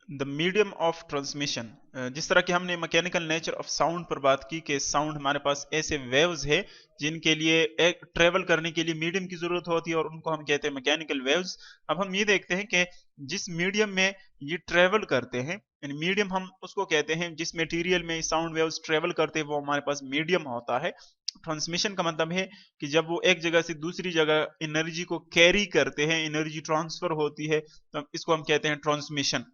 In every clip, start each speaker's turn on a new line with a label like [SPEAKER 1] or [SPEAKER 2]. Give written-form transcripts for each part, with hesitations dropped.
[SPEAKER 1] The medium of transmission, जिस तरह कि हमने मैकेनिकल नेचर ऑफ साउंड पर बात की कि साउंड हमारे पास ऐसे वेव्स है जिनके लिए एक ट्रेवल करने के लिए मीडियम की जरूरत होती है और उनको हम कहते हैं मैकेनिकल वेव्स। अब हम ये देखते हैं कि जिस मीडियम में ये ट्रेवल करते हैं, यानी मीडियम हम उसको कहते हैं जिस मटेरियल में साउंड वेव्स ट्रेवल करते हैं वो हमारे पास मीडियम होता है। ट्रांसमिशन का मतलब है कि जब वो एक जगह से दूसरी जगह एनर्जी को कैरी करते हैं, एनर्जी ट्रांसफर होती है, तो इसको हम कहते हैं ट्रांसमिशन।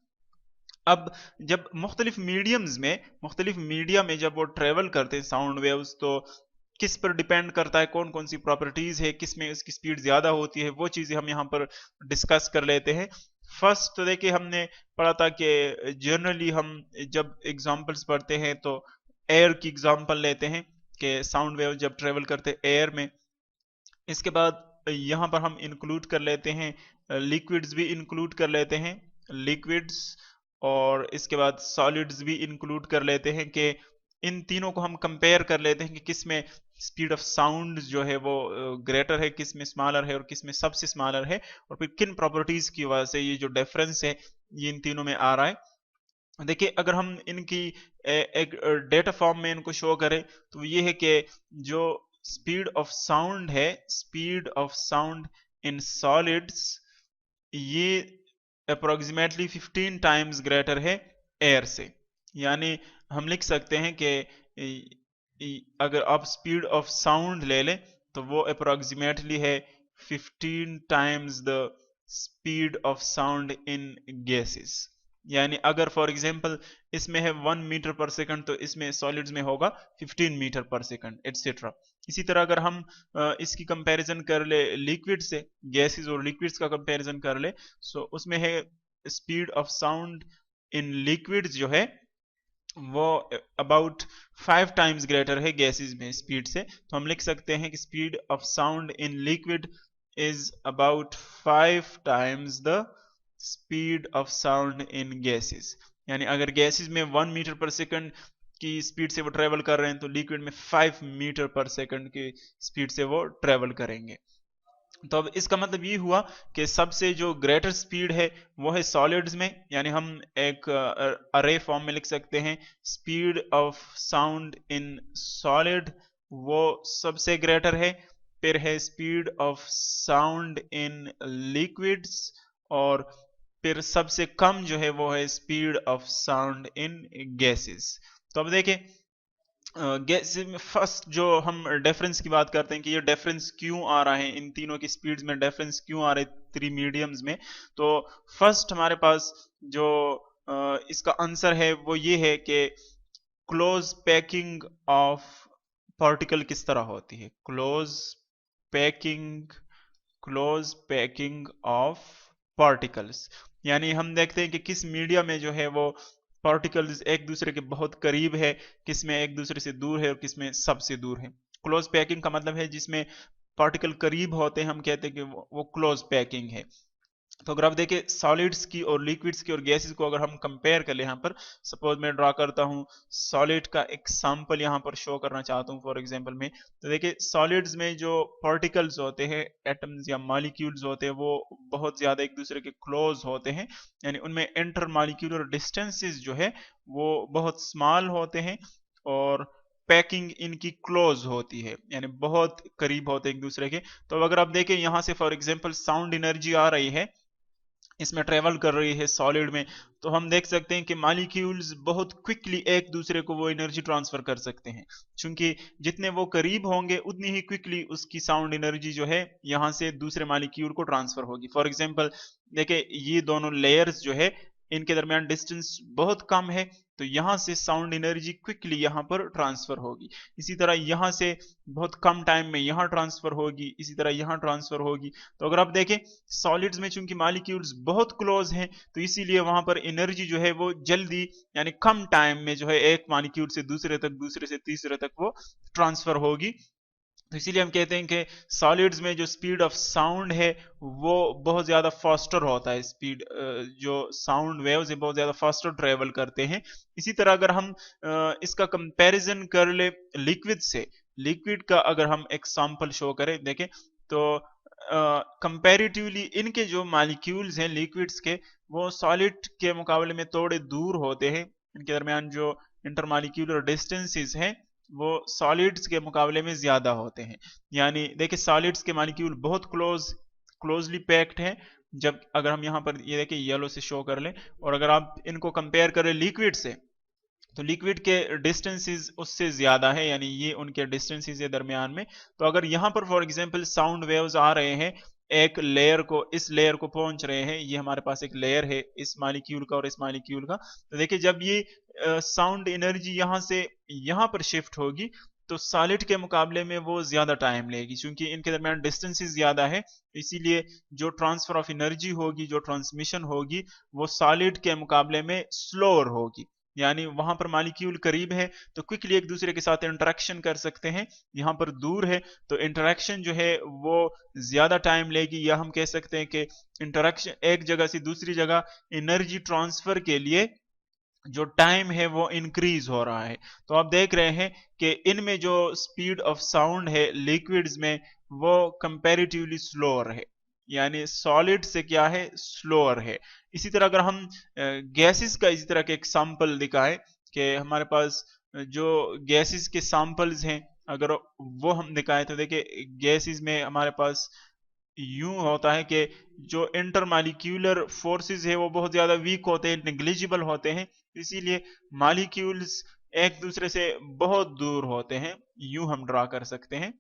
[SPEAKER 1] अब जब मुख्तलिफ मीडियम्स में, मुख्तलिफ मीडिया में जब वो ट्रेवल करते हैं साउंड वेव्स, तो किस पर डिपेंड करता है, कौन कौन सी प्रॉपर्टीज है, किस में उसकी स्पीड ज्यादा होती है, वो चीजें हम यहाँ पर डिस्कस कर लेते हैं। फर्स्ट तो देखिए हमने पढ़ा था कि जनरली हम जब एग्जांपल्स पढ़ते हैं तो एयर की एग्जांपल लेते हैं कि साउंड वेव जब ट्रेवल करते हैं एयर में। इसके बाद यहाँ पर हम इंक्लूड कर लेते हैं लिक्विड्स भी इंक्लूड कर लेते हैं, लिक्विड्स। और इसके बाद सॉलिड्स भी इंक्लूड कर लेते हैं कि इन तीनों को हम कंपेयर कर लेते हैं कि किस में स्पीड ऑफ साउंड जो है वो ग्रेटर है, किस में स्मॉलर है और किस में सबसे स्मॉलर है, और फिर किन प्रॉपर्टीज की वजह से ये जो डिफरेंस है ये इन तीनों में आ रहा है। देखिए अगर हम इनकी एक डेटा फॉर्म में इनको शो करें तो ये है कि जो स्पीड ऑफ साउंड है, speed of sound in solids, ये अप्रोक्सीमेटली 15 टाइम्स ग्रेटर है एयर से। यानी हम लिख सकते हैं कि अगर आप स्पीड ऑफ साउंड ले लें तो वो अप्रोक्सीमेटली है 15 times the speed of sound in gases. यानी अगर फॉर एग्जांपल इसमें है 1 मीटर पर सेकंड तो इसमें सॉलिड्स में होगा 15 मीटर पर सेकंड एटसेट्रा। इसी तरह अगर हम इसकी कंपैरिजन कर ले लिक्विड से, गैसेस और लिक्विड्स का कंपैरिजन कर ले, सो उसमें है speed of sound in liquids जो है वो अबाउट 5 टाइम्स ग्रेटर है गैसेस में स्पीड से। तो हम लिख सकते हैं कि speed of sound in liquid is about 5 times the speed of sound in gases. यानी अगर गैसेस में 1 मीटर पर सेकंड की स्पीड से वो ट्रेवल कर रहे हैं तो लिक्विड में 5 मीटर पर सेकंड की स्पीड से वो ट्रेवल करेंगे। तो अब इसका मतलब ये हुआ कि सबसे जो ग्रेटर स्पीड है वो है सॉलिड्स में, यानी हम एक अरे फॉर्म में लिख सकते हैं speed of sound in solid वो सबसे ग्रेटर है। फिर है speed of sound in liquids, और फिर सबसे कम जो है वो है speed of sound in gases. तो अब देखें गैस में फर्स्ट जो हम डिफरेंस की बात करते हैं कि ये डिफरेंस क्यों आ रहा है, इन तीनों की स्पीड्स में डिफरेंस क्यों आ रहे हैं थ्री मीडियम्स में। तो फर्स्ट हमारे पास जो इसका आंसर है वो ये है कि क्लोज पैकिंग ऑफ पार्टिकल किस तरह होती है। Packing close packing of particles, यानी हम देखते हैं कि किस मीडिया में जो है वो पार्टिकल्स एक दूसरे के बहुत करीब है, किस में एक दूसरे से दूर है और किस में सबसे दूर है। क्लोज पैकिंग का मतलब है जिसमें पार्टिकल करीब होते हैं हम कहते हैं कि वो क्लोज पैकिंग है। तो अगर आप देखें सॉलिड्स की और लिक्विड्स की और गैसेस को अगर हम कंपेयर कर ले, यहाँ पर सपोज मैं ड्रा करता हूँ सॉलिड का एग्जांपल यहाँ पर शो करना चाहता हूँ फॉर एग्जांपल में। तो देखिए सॉलिड्स में जो पार्टिकल्स होते हैं, एटम्स या मॉलिक्यूल्स होते हैं, वो बहुत ज्यादा एक दूसरे के क्लोज होते हैं, यानी उनमें इंटर मॉलिक्यूलर डिस्टेंसेस जो है वो बहुत स्मॉल होते हैं और पैकिंग इनकी क्लोज होती है, यानी बहुत करीब होते हैं एक दूसरे के। तो अगर आप देखें यहाँ से फॉर एग्जांपल साउंड एनर्जी आ रही है, इसमें ट्रेवल कर रही है सॉलिड में, तो हम देख सकते हैं कि मॉलिक्यूल्स बहुत क्विकली एक दूसरे को वो एनर्जी ट्रांसफर कर सकते हैं, क्योंकि जितने वो करीब होंगे उतनी ही क्विकली उसकी साउंड एनर्जी जो है यहाँ से दूसरे मॉलिक्यूल को ट्रांसफर होगी। फॉर एग्जांपल देखिए ये दोनों लेयर्स जो है इनके दरमियान डिस्टेंस बहुत कम है, तो यहां से साउंड एनर्जी क्विकली यहां पर ट्रांसफर होगी। इसी तरह यहां से बहुत कम टाइम में यहां ट्रांसफर होगी, इसी तरह यहां ट्रांसफर होगी। तो अगर आप देखें सॉलिड्स में चूंकि मॉलिक्यूल्स बहुत क्लोज हैं तो इसीलिए वहां पर एनर्जी जो है वो जल्दी यानी कम टाइम में जो है एक मॉलिक्यूल से दूसरे तक, दूसरे से तीसरे तक वो ट्रांसफर होगी। तो इसीलिए हम कहते हैं कि सॉलिड्स में जो स्पीड ऑफ साउंड है वो बहुत ज्यादा फास्टर होता है, स्पीड जो साउंड वेव्स है बहुत ज्यादा फास्टर ट्रेवल करते हैं। इसी तरह अगर हम इसका कंपैरिजन कर ले लिक्विड से, लिक्विड का अगर हम एग्जांपल शो करें देखें तो कंपैरेटिवली इनके जो मॉलिक्यूल्स हैं लिक्विड्स के, वो सॉलिड के मुकाबले में थोड़े दूर होते हैं। इनके दरमियान जो इंटरमॉलिक्यूलर डिस्टेंसेस हैं वो सॉलिड्स के मुकाबले में ज्यादा होते हैं। यानी देखिए सॉलिड्स के मॉलिक्यूल बहुत क्लोजली पैक्ड हैं, जब अगर हम यहाँ पर ये देखिए येलो से शो कर लें, और अगर आप इनको कंपेयर करें लिक्विड से, तो लिक्विड के डिस्टेंसेस उससे ज्यादा है, यानी ये उनके डिस्टेंसेस है दरमियान में। तो अगर यहाँ पर फॉर एग्जांपल साउंड वेव्स आ रहे हैं, एक लेयर को, इस लेयर को पहुंच रहे हैं, ये हमारे पास एक लेयर है इस मॉलिक्यूल का और इस मॉलिक्यूल का, तो देखिए जब ये साउंड एनर्जी यहाँ से यहाँ पर शिफ्ट होगी तो सॉलिड के मुकाबले में वो ज्यादा टाइम लेगी, क्योंकि इनके दरमियान डिस्टेंसेस ज्यादा है। इसीलिए जो ट्रांसफर ऑफ एनर्जी होगी, जो ट्रांसमिशन होगी, वो सॉलिड के मुकाबले में स्लोअर होगी। यानी वहां पर मॉलिक्यूल करीब है तो क्विकली एक दूसरे के साथ इंटरेक्शन कर सकते हैं, यहाँ पर दूर है तो इंटरेक्शन जो है वो ज्यादा टाइम लेगी, या हम कह सकते हैं कि इंटरेक्शन एक जगह से दूसरी जगह एनर्जी ट्रांसफर के लिए जो टाइम है वो इंक्रीज हो रहा है। तो आप देख रहे हैं कि इनमें जो स्पीड ऑफ साउंड है लिक्विड्स में वो कंपैरेटिवली स्लोअर है, यानी सॉलिड से क्या है, स्लोअर है। इसी तरह अगर हम गैसेस का इसी तरह के एग्जांपल दिखाएं कि हमारे पास जो गैसेस के सैंपल्स हैं, अगर वो हम दिखाएं तो देखिए गैसेस में हमारे पास यूं होता है कि जो इंटरमॉलिक्यूलर फोर्सेस है वो बहुत ज्यादा वीक होते हैं, नेग्लिजिबल होते हैं, इसीलिए मॉलिक्यूल्स एक दूसरे से बहुत दूर होते हैं, यूं हम ड्रा कर सकते हैं।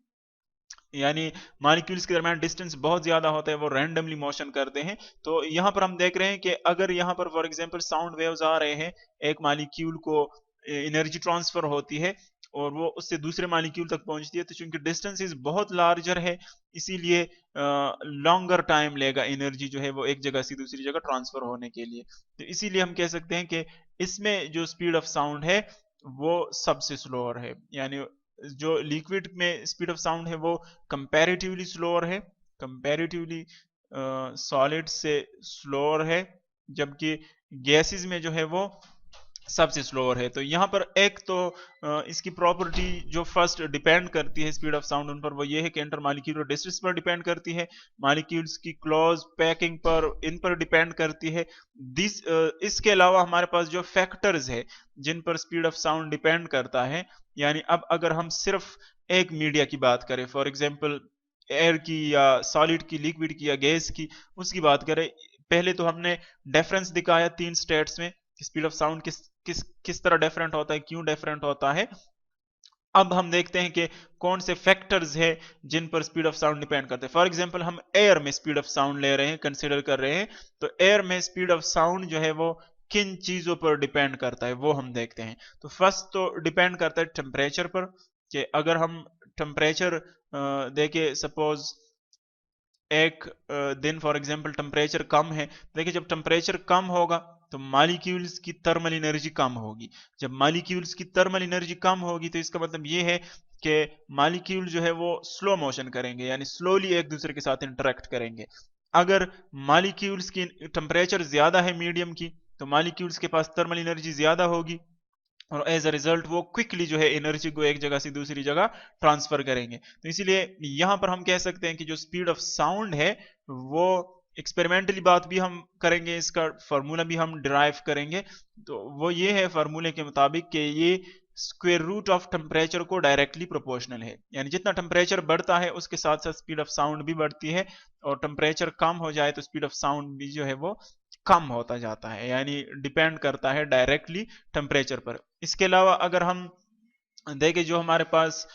[SPEAKER 1] यानी मॉलिक्यूल्स के दरमियान डिस्टेंस बहुत ज्यादा होता है, वो रैंडमली मोशन करते हैं। तो यहाँ पर हम देख रहे हैं कि अगर यहाँ पर फॉर एग्जांपल साउंड वेव्स आ रहे हैं, एक मॉलिक्यूल को एनर्जी ट्रांसफर होती है और वो उससे दूसरे मॉलिक्यूल तक पहुंचती है, तो चूंकि डिस्टेंस इज बहुत लार्जर है इसीलिए लॉन्गर टाइम लेगा एनर्जी जो है वो एक जगह से दूसरी जगह ट्रांसफर होने के लिए। तो इसीलिए हम कह सकते हैं कि इसमें जो स्पीड ऑफ साउंड है वो सबसे स्लोअर है, यानी जो लिक्विड में स्पीड ऑफ साउंड है वो कंपैरेटिवली स्लोअर है, कंपैरेटिवली सॉलिड से स्लोअर है, जबकि गैसेस में जो है वो सबसे स्लोअर है। तो यहाँ पर एक तो इसकी प्रॉपर्टी जो फर्स्ट डिपेंड करती है स्पीड ऑफ साउंड उन पर, वो ये है कि इंटरमॉलिक्यूलर डिस्टेंस पर डिपेंड करती है, मॉलिक्यूल्स की क्लोज पैकिंग पर, इन पर डिपेंड करती है। इसके अलावा हमारे पास जो फैक्टर्स है जिन पर स्पीड ऑफ साउंड डिपेंड करता है, यानी अब अगर हम सिर्फ एक मीडिया की बात करें, फॉर एग्जाम्पल एयर की या सॉलिड की, लिक्विड की या गैस की, उसकी बात करें, पहले तो हमने डिफरेंस दिखाया 3 स्टेट्स में, स्पीड ऑफ साउंड किस तरह डिफरेंट होता है, क्यों डिफरेंट होता है। अब हम देखते हैं कि कौन से फैक्टर्स है जिन पर स्पीड ऑफ साउंड डिपेंड करते हैं। फॉर एग्जांपल हम एयर में स्पीड ऑफ साउंड ले रहे हैं, कंसीडर कर रहे हैं, तो एयर में स्पीड ऑफ साउंड जो है वो किन चीजों पर डिपेंड करता है वो हम देखते हैं। तो फर्स्ट तो डिपेंड करता है टेम्परेचर पर, कि अगर हम टेम्परेचर देखें, सपोज एक दिन फॉर एग्जांपल टेम्परेचर कम है, देखिए जब टेम्परेचर कम होगा तो मॉलिक्यूल्स की थर्मल एनर्जी कम होगी। जब मॉलिक्यूल्स की थर्मल एनर्जी कम होगी तो इसका मतलब ये है कि मॉलिक्यूल जो है वो स्लो मोशन करेंगे, यानी स्लोली एक दूसरे के साथ इंटरेक्ट करेंगे। अगर मॉलिक्यूल्स की टेम्परेचर ज्यादा है मीडियम की, तो मॉलिक्यूल्स के पास थर्मल एनर्जी ज्यादा होगी और एज अ रिजल्ट वो क्विकली जो है एनर्जी को एक जगह से दूसरी जगह ट्रांसफर करेंगे। तो इसीलिए यहां पर हम कह सकते हैं कि जो स्पीड ऑफ साउंड है वो एक्सपेरिमेंटली बात भी हम करेंगे, इसका फार्मूला भी हम डिराइव करेंगे, तो वो ये है फार्मूले के मुताबिक कि ये स्क्वायर रूट ऑफ टेम्परेचर को डायरेक्टली प्रोपोर्शनल है, यानी जितना टेम्परेचर बढ़ता है उसके साथ साथ स्पीड ऑफ साउंड भी बढ़ती है, और टेम्परेचर कम हो जाए तो स्पीड ऑफ साउंड भी जो है वो कम होता जाता है, यानी डिपेंड करता है डायरेक्टली टेम्परेचर पर। इसके अलावा अगर हम देखें जो हमारे पास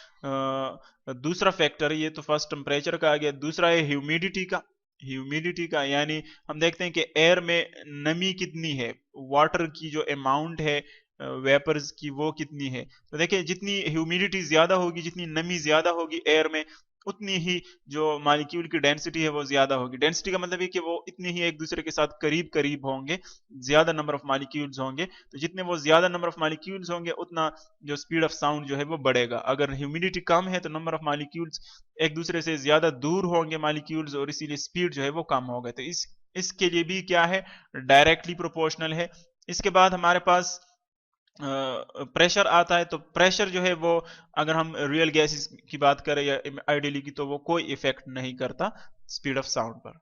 [SPEAKER 1] दूसरा फैक्टर है, ये तो फर्स्ट टेम्परेचर का आ गया, दूसरा है ह्यूमिडिटी का। ह्यूमिडिटी का यानी हम देखते हैं कि एयर में नमी कितनी है, वाटर की जो अमाउंट है वेपर्स की वो कितनी है। तो देखिए जितनी ह्यूमिडिटी ज्यादा होगी, जितनी नमी ज्यादा होगी एयर में, उतनी ही जो मॉलिक्यूल की डेंसिटी है वो ज्यादा होगी। डेंसिटी का मतलब है कि वो इतने ही एक दूसरे के साथ करीब करीब होंगे, ज्यादा नंबर ऑफ मॉलिक्यूल्स होंगे। तो जितने वो ज्यादा नंबर ऑफ मॉलिक्यूल्स होंगे उतना जो स्पीड ऑफ साउंड जो है वो बढ़ेगा। अगर ह्यूमिडिटी कम है तो नंबर ऑफ मॉलिक्यूल्स एक दूसरे से ज्यादा दूर होंगे मॉलिक्यूल्स, और इसीलिए स्पीड जो है वो कम होगा। तो इसके लिए भी क्या है, डायरेक्टली प्रोपोर्शनल है। इसके बाद हमारे पास प्रेशर आता है तो प्रेशर जो है वो, अगर हम रियल गैसेस की बात करें या आइडियली की, तो वो कोई इफेक्ट नहीं करता स्पीड ऑफ साउंड पर।